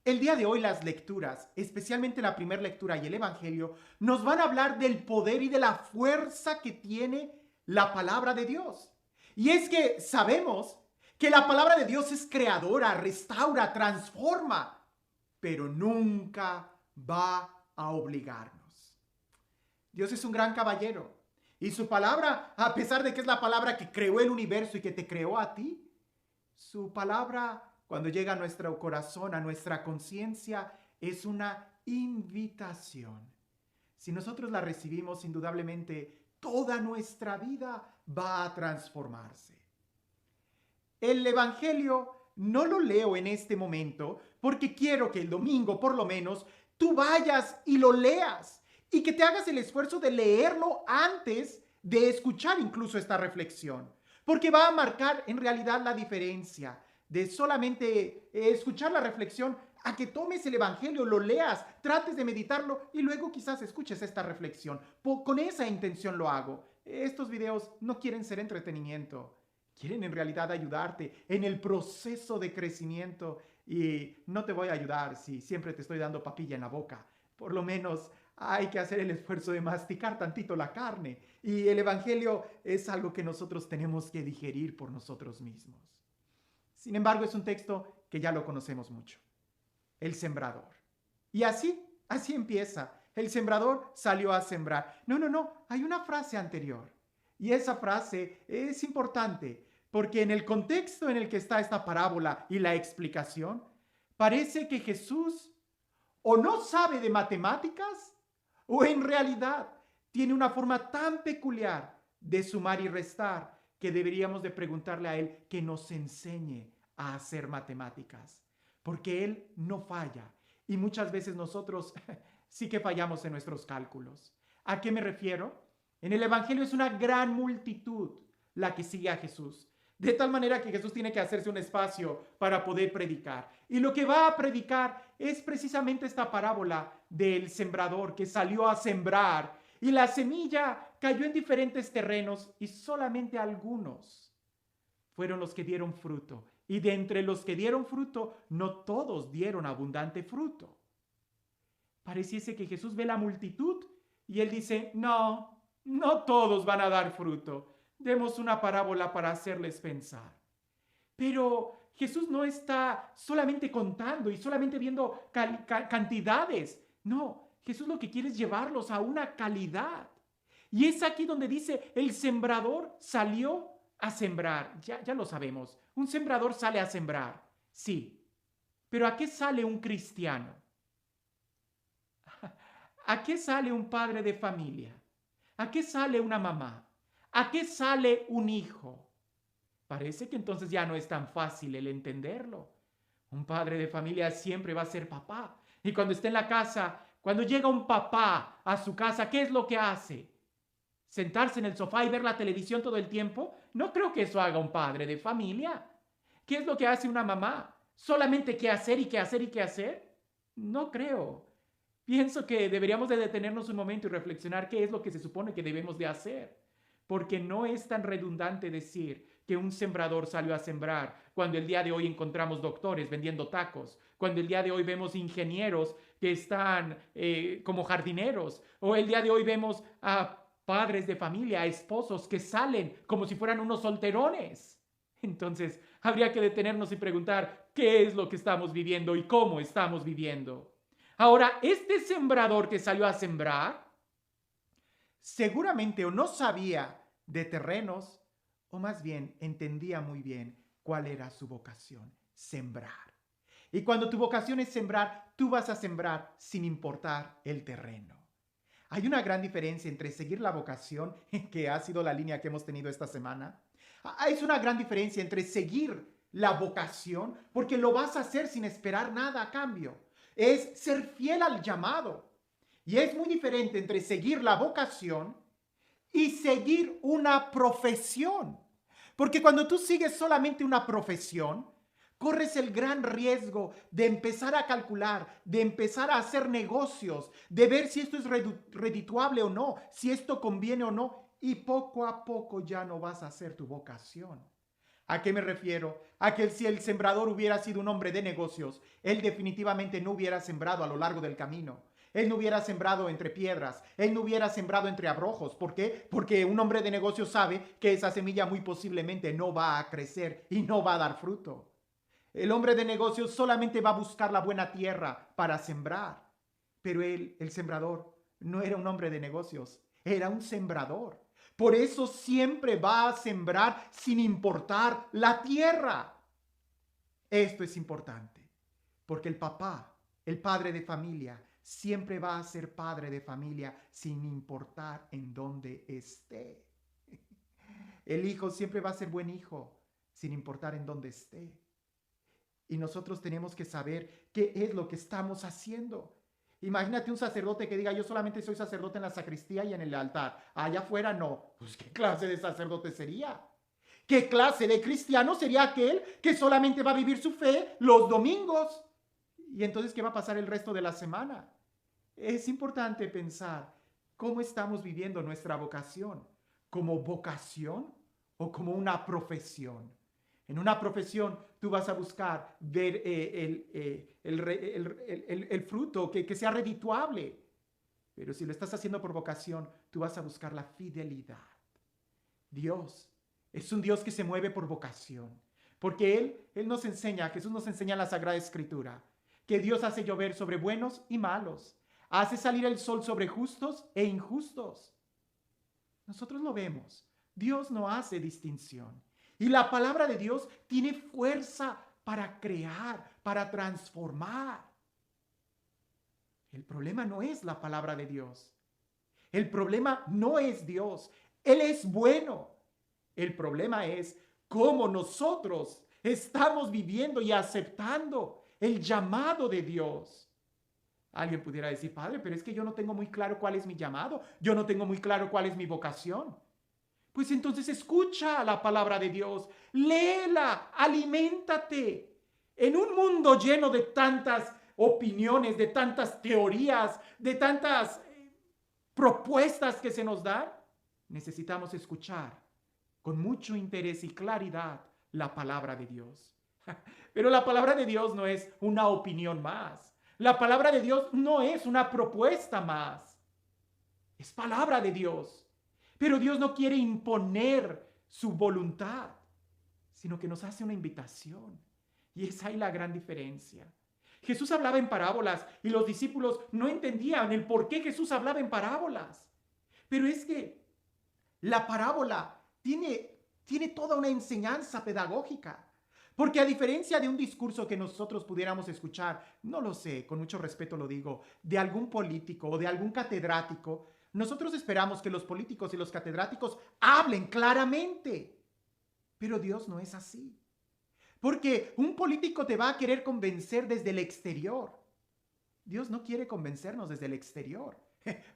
El día de hoy las lecturas, especialmente la primera lectura y el Evangelio, nos van a hablar del poder y de la fuerza que tiene la palabra de Dios. Y es que sabemos que la palabra de Dios es creadora, restaura, transforma, pero nunca va a obligarnos. Dios es un gran caballero y su palabra, a pesar de que es la palabra que creó el universo y que te creó a ti, su palabra, cuando llega a nuestro corazón, a nuestra conciencia, es una invitación. Si nosotros la recibimos, indudablemente, toda nuestra vida va a transformarse. El Evangelio no lo leo en este momento porque quiero que el domingo, por lo menos, tú vayas y lo leas y que te hagas el esfuerzo de leerlo antes de escuchar incluso esta reflexión, porque va a marcar en realidad la diferencia de solamente escuchar la reflexión a que tomes el Evangelio, lo leas, trates de meditarlo y luego quizás escuches esta reflexión. Con esa intención lo hago. Estos videos no quieren ser entretenimiento, quieren en realidad ayudarte en el proceso de crecimiento y no te voy a ayudar si siempre te estoy dando papilla en la boca. Por lo menos hay que hacer el esfuerzo de masticar tantito la carne y el Evangelio es algo que nosotros tenemos que digerir por nosotros mismos. Sin embargo, es un texto que ya lo conocemos mucho. El sembrador. Y así empieza. El sembrador salió a sembrar. No, hay una frase anterior. Y esa frase es importante porque en el contexto en el que está esta parábola y la explicación, parece que Jesús o no sabe de matemáticas o en realidad tiene una forma tan peculiar de sumar y restar que deberíamos de preguntarle a Él que nos enseñe a hacer matemáticas, porque Él no falla y muchas veces nosotros sí que fallamos en nuestros cálculos. ¿A qué me refiero? En el Evangelio es una gran multitud la que sigue a Jesús, de tal manera que Jesús tiene que hacerse un espacio para poder predicar. Y lo que va a predicar es precisamente esta parábola del sembrador que salió a sembrar y la semilla cayó en diferentes terrenos y solamente algunos fueron los que dieron fruto. Y de entre los que dieron fruto, no todos dieron abundante fruto. Pareciese que Jesús ve la multitud y él dice, no todos van a dar fruto. Demos una parábola para hacerles pensar. Pero Jesús no está solamente contando y solamente viendo cantidades. No, Jesús lo que quiere es llevarlos a una calidad. Y es aquí donde dice, el sembrador salió a sembrar. Ya lo sabemos. Un sembrador sale a sembrar. Sí. Pero ¿a qué sale un cristiano? ¿A qué sale un padre de familia? ¿A qué sale una mamá? ¿A qué sale un hijo? Parece que entonces ya no es tan fácil el entenderlo. Un padre de familia siempre va a ser papá. Y cuando está en la casa, cuando llega un papá a su casa, ¿qué es lo que hace? ¿Sentarse en el sofá y ver la televisión todo el tiempo? No creo que eso haga un padre de familia. ¿Qué es lo que hace una mamá? ¿Solamente qué hacer y qué hacer y qué hacer? No creo. Pienso que deberíamos de detenernos un momento y reflexionar qué es lo que se supone que debemos de hacer. Porque no es tan redundante decir que un sembrador salió a sembrar cuando el día de hoy encontramos doctores vendiendo tacos, cuando el día de hoy vemos ingenieros que están como jardineros, o el día de hoy vemos a padres de familia, a esposos que salen como si fueran unos solterones. Entonces, habría que detenernos y preguntar qué es lo que estamos viviendo y cómo estamos viviendo. Ahora, este sembrador que salió a sembrar, seguramente o no sabía de terrenos, o más bien entendía muy bien cuál era su vocación, sembrar. Y cuando tu vocación es sembrar, tú vas a sembrar sin importar el terreno. Hay una gran diferencia entre seguir la vocación, que ha sido la línea que hemos tenido esta semana. Es una gran diferencia entre seguir la vocación, porque lo vas a hacer sin esperar nada a cambio. Es ser fiel al llamado. Y es muy diferente entre seguir la vocación y seguir una profesión. Porque cuando tú sigues solamente una profesión, corres el gran riesgo de empezar a calcular, de empezar a hacer negocios, de ver si esto es redituable o no, si esto conviene o no, y poco a poco ya no vas a hacer tu vocación. ¿A qué me refiero? A que si el sembrador hubiera sido un hombre de negocios, él definitivamente no hubiera sembrado a lo largo del camino. Él no hubiera sembrado entre piedras, él no hubiera sembrado entre abrojos. ¿Por qué? Porque un hombre de negocios sabe que esa semilla muy posiblemente no va a crecer y no va a dar fruto. El hombre de negocios solamente va a buscar la buena tierra para sembrar. Pero él, el sembrador, no era un hombre de negocios, era un sembrador. Por eso siempre va a sembrar sin importar la tierra. Esto es importante, porque el papá, el padre de familia, siempre va a ser padre de familia sin importar en dónde esté. El hijo siempre va a ser buen hijo sin importar en dónde esté. Y nosotros tenemos que saber qué es lo que estamos haciendo. Imagínate un sacerdote que diga, yo solamente soy sacerdote en la sacristía y en el altar. Allá afuera no. Pues ¿qué clase de sacerdote sería? ¿Qué clase de cristiano sería aquel que solamente va a vivir su fe los domingos? Y entonces, ¿qué va a pasar el resto de la semana? Es importante pensar cómo estamos viviendo nuestra vocación. ¿Como vocación o como una profesión? En una profesión tú vas a buscar ver el fruto que sea redituable. Pero si lo estás haciendo por vocación, tú vas a buscar la fidelidad. Dios es un Dios que se mueve por vocación. Porque Él nos enseña, Jesús nos enseña en la Sagrada Escritura, que Dios hace llover sobre buenos y malos. Hace salir el sol sobre justos e injustos. Nosotros lo vemos. Dios no hace distinción. Y la palabra de Dios tiene fuerza para crear, para transformar. El problema no es la palabra de Dios. El problema no es Dios. Él es bueno. El problema es cómo nosotros estamos viviendo y aceptando el llamado de Dios. Alguien pudiera decir, padre, pero es que yo no tengo muy claro cuál es mi llamado. Yo no tengo muy claro cuál es mi vocación. Pues entonces escucha la palabra de Dios, léela, aliméntate. En un mundo lleno de tantas opiniones, de tantas teorías, de tantas propuestas que se nos dan, necesitamos escuchar con mucho interés y claridad la palabra de Dios. Pero la palabra de Dios no es una opinión más. La palabra de Dios no es una propuesta más. Es palabra de Dios. Pero Dios no quiere imponer su voluntad, sino que nos hace una invitación. Y es ahí la gran diferencia. Jesús hablaba en parábolas y los discípulos no entendían el por qué Jesús hablaba en parábolas. Pero es que la parábola tiene toda una enseñanza pedagógica. Porque a diferencia de un discurso que nosotros pudiéramos escuchar, no lo sé, con mucho respeto lo digo, de algún político o de algún catedrático, nosotros esperamos que los políticos y los catedráticos hablen claramente. Pero Dios no es así. Porque un político te va a querer convencer desde el exterior. Dios no quiere convencernos desde el exterior.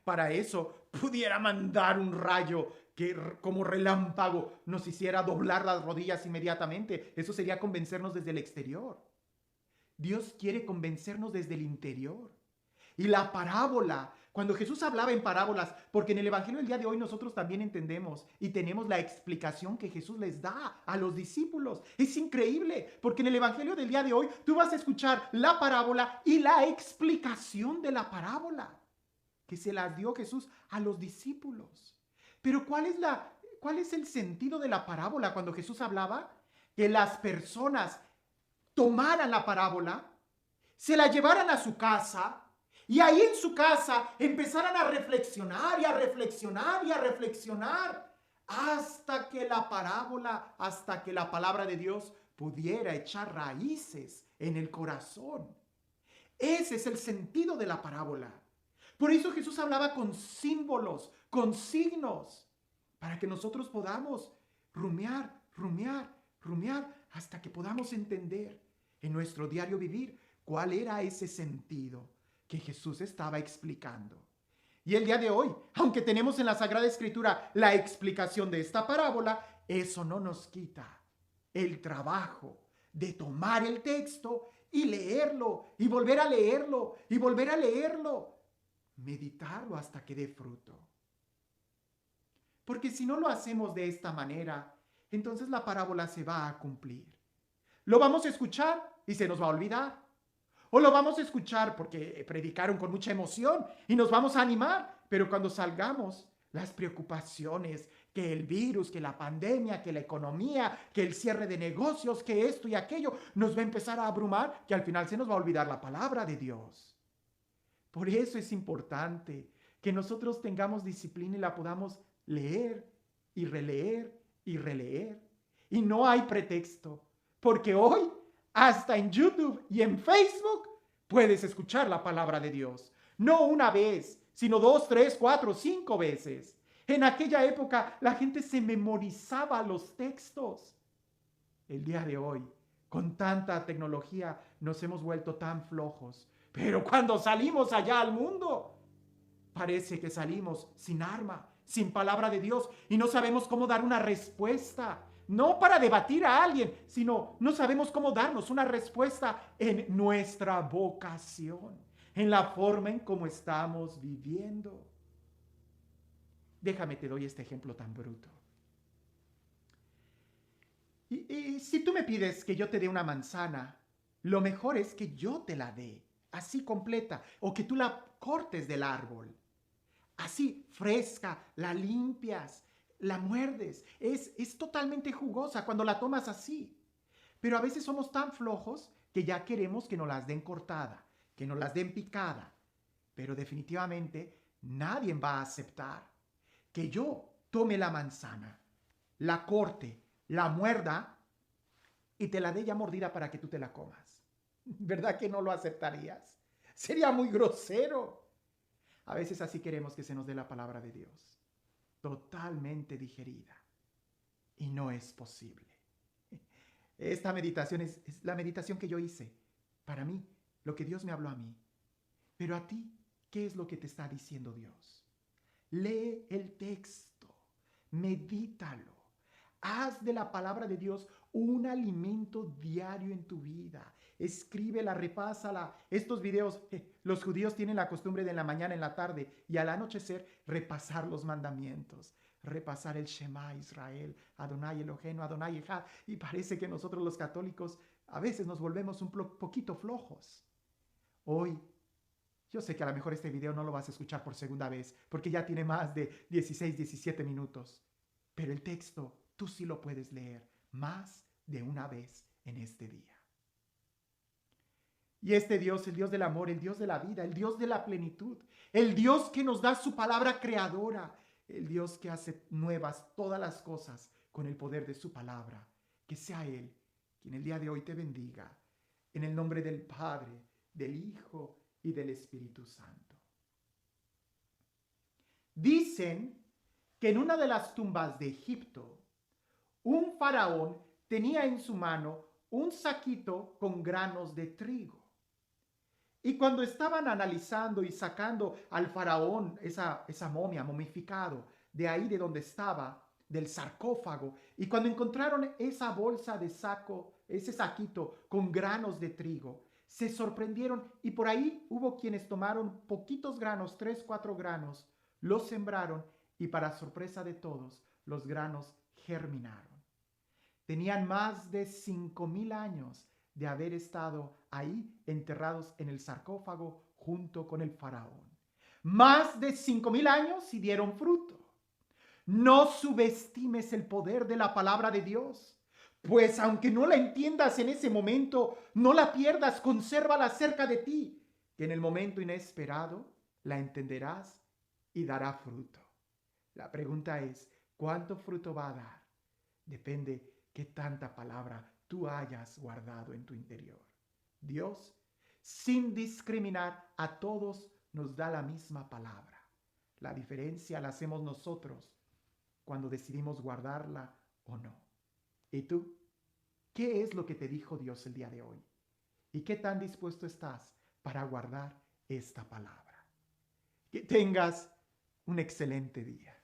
Para eso pudiera mandar un rayo que como relámpago nos hiciera doblar las rodillas inmediatamente. Eso sería convencernos desde el exterior. Dios quiere convencernos desde el interior. Y la parábola, cuando Jesús hablaba en parábolas, porque en el Evangelio del día de hoy nosotros también entendemos y tenemos la explicación que Jesús les da a los discípulos. Es increíble, porque en el Evangelio del día de hoy tú vas a escuchar la parábola y la explicación de la parábola que se las dio Jesús a los discípulos. Pero ¿cuál es el sentido de la parábola cuando Jesús hablaba? Que las personas tomaran la parábola, se la llevaran a su casa y ahí en su casa empezaran a reflexionar y a reflexionar y a reflexionar hasta que la parábola, hasta que la palabra de Dios pudiera echar raíces en el corazón. Ese es el sentido de la parábola. Por eso Jesús hablaba con símbolos, con signos, para que nosotros podamos rumiar hasta que podamos entender en nuestro diario vivir cuál era ese sentido que Jesús estaba explicando. Y el día de hoy, aunque tenemos en la Sagrada Escritura la explicación de esta parábola, eso no nos quita el trabajo de tomar el texto y leerlo, y volver a leerlo, y volver a leerlo, meditarlo hasta que dé fruto. Porque si no lo hacemos de esta manera, entonces la parábola se va a cumplir. Lo vamos a escuchar y se nos va a olvidar. O lo vamos a escuchar porque predicaron con mucha emoción y nos vamos a animar, pero cuando salgamos, las preocupaciones, que el virus, que la pandemia, que la economía, que el cierre de negocios, que esto y aquello, nos va a empezar a abrumar, que al final se nos va a olvidar la palabra de Dios. Por eso es importante que nosotros tengamos disciplina y la podamos leer y releer y releer. Y no hay pretexto, porque hoy hasta en YouTube y en Facebook puedes escuchar la palabra de Dios. No una vez, sino 2, 3, 4, 5 veces. En aquella época la gente se memorizaba los textos. El día de hoy, con tanta tecnología, nos hemos vuelto tan flojos. Pero cuando salimos allá al mundo, parece que salimos sin arma, sin palabra de Dios y no sabemos cómo dar una respuesta. No para debatir a alguien, sino no sabemos cómo darnos una respuesta en nuestra vocación, en la forma en cómo estamos viviendo. Déjame te doy este ejemplo tan bruto. Y si tú me pides que yo te dé una manzana, lo mejor es que yo te la dé, así completa, o que tú la cortes del árbol. Así, fresca, la limpias, la muerdes. Es totalmente jugosa cuando la tomas así. Pero a veces somos tan flojos que ya queremos que nos las den cortada, que nos las den picada. Pero definitivamente nadie va a aceptar que yo tome la manzana, la corte, la muerda y te la dé ya mordida para que tú te la comas. ¿Verdad que no lo aceptarías? Sería muy grosero. A veces así queremos que se nos dé la palabra de Dios, totalmente digerida. Y no es posible. Esta meditación es la meditación que yo hice. Para mí, lo que Dios me habló a mí. Pero a ti, ¿qué es lo que te está diciendo Dios? Lee el texto, medítalo. Haz de la palabra de Dios un alimento diario en tu vida. Escríbela, repásala. Estos videos, los judíos tienen la costumbre de en la mañana, en la tarde y al anochecer repasar los mandamientos. Repasar el Shema Israel, Adonai Eloheinu, Adonai Echad. Y parece que nosotros los católicos a veces nos volvemos un poquito flojos. Hoy, yo sé que a lo mejor este video no lo vas a escuchar por segunda vez, porque ya tiene más de 16, 17 minutos. Pero el texto tú sí lo puedes leer más de una vez en este día. Y este Dios, el Dios del amor, el Dios de la vida, el Dios de la plenitud, el Dios que nos da su palabra creadora, el Dios que hace nuevas todas las cosas con el poder de su palabra, que sea Él quien el día de hoy te bendiga, en el nombre del Padre, del Hijo y del Espíritu Santo. Dicen que en una de las tumbas de Egipto, un faraón tenía en su mano un saquito con granos de trigo. Y cuando estaban analizando y sacando al faraón, esa momia momificado, de ahí de donde estaba, del sarcófago, y cuando encontraron esa bolsa de saco, ese saquito con granos de trigo, se sorprendieron y por ahí hubo quienes tomaron poquitos granos, 3, 4 granos, los sembraron y para sorpresa de todos, los granos germinaron. Tenían más de 5,000 años de haber estado ahí enterrados en el sarcófago junto con el faraón. Más de 5,000 años y dieron fruto. No subestimes el poder de la palabra de Dios, pues aunque no la entiendas en ese momento, no la pierdas, consérvala cerca de ti, que en el momento inesperado la entenderás y dará fruto. La pregunta es, ¿cuánto fruto va a dar? Depende qué tanta palabra tú hayas guardado en tu interior. Dios, sin discriminar, a todos nos da la misma palabra. La diferencia la hacemos nosotros cuando decidimos guardarla o no. ¿Y tú? ¿Qué es lo que te dijo Dios el día de hoy? ¿Y qué tan dispuesto estás para guardar esta palabra? Que tengas un excelente día.